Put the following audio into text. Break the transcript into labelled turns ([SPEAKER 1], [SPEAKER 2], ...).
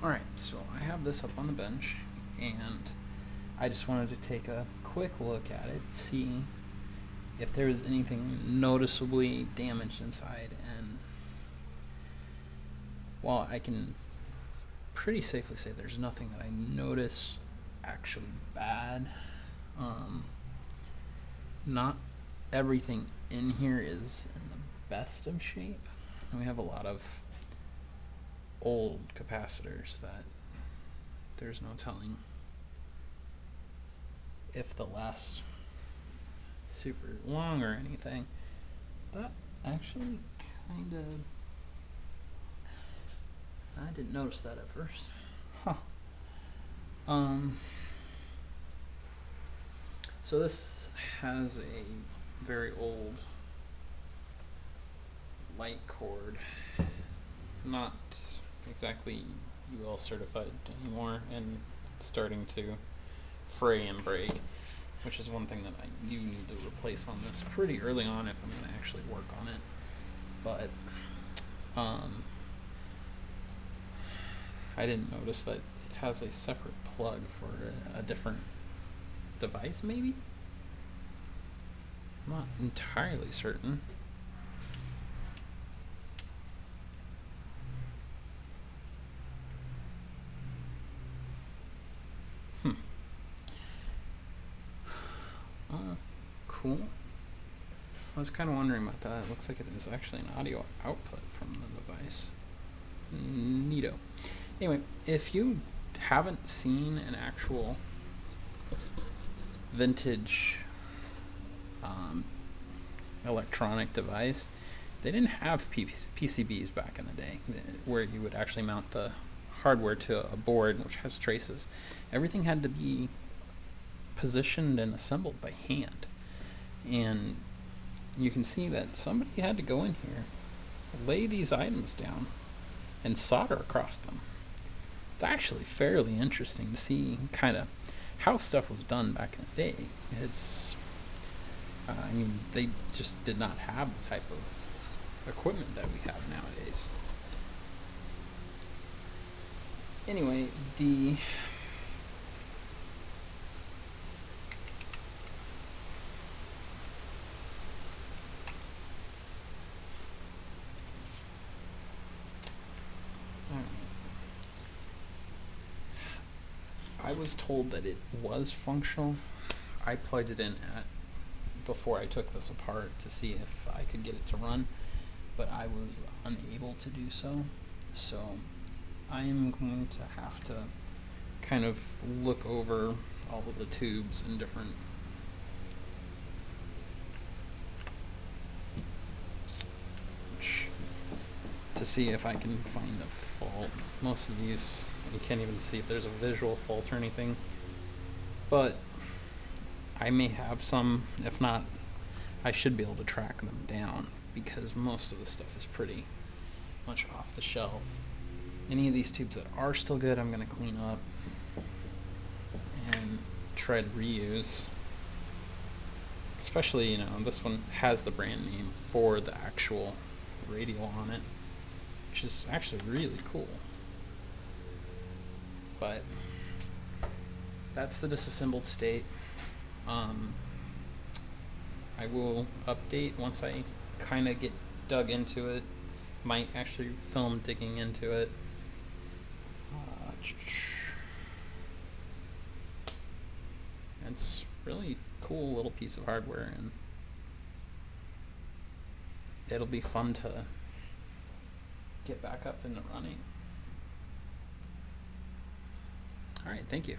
[SPEAKER 1] Alright, so I have this up on the bench, and I just wanted to take a quick look at it, see if there was anything noticeably damaged inside, and while I can pretty safely say there's nothing that I notice actually bad, not everything in here is in the best of shape. And we have a lot of old capacitors that there's no telling if they'll last super long or anything. But actually kind of, I didn't notice that at first. Huh. So this has a very old light cord, not exactly UL certified anymore, and starting to fray and break, which is one thing that I do need to replace on this pretty early on if I'm going to actually work on it. But I didn't notice that it has a separate plug for a different device, maybe? I'm not entirely certain. Cool. I was kind of wondering about that. It looks like it is actually an audio output from the device. Neato. Anyway, if you haven't seen an actual vintage electronic device, they didn't have PCBs back in the day where you would actually mount the hardware to a board which has traces. Everything had to be positioned and assembled by hand. And you can see that somebody had to go in here, lay these items down, and solder across them. It's actually fairly interesting to see kind of how stuff was done back in the day. It's, I mean, they just did not have the type of equipment that we have nowadays. Anyway, I was told that it was functional. I plugged it in before I took this apart to see if I could get it to run, but I was unable to do so. So I am going to have to kind of look over all of the tubes and different to see if I can find a fault. Most of these, you can't even see if there's a visual fault or anything, but I may have some. If not, I should be able to track them down because most of the stuff is pretty much off the shelf. Any of these tubes that are still good, I'm going to clean up and try to reuse. Especially, you know, this one has the brand name for the actual radio on it, which is actually really cool. But that's the disassembled state. I will update once I kind of get dug into it. Might actually film digging into it. It's really cool little piece of hardware, and it'll be fun to get back up and running. All right, thank you.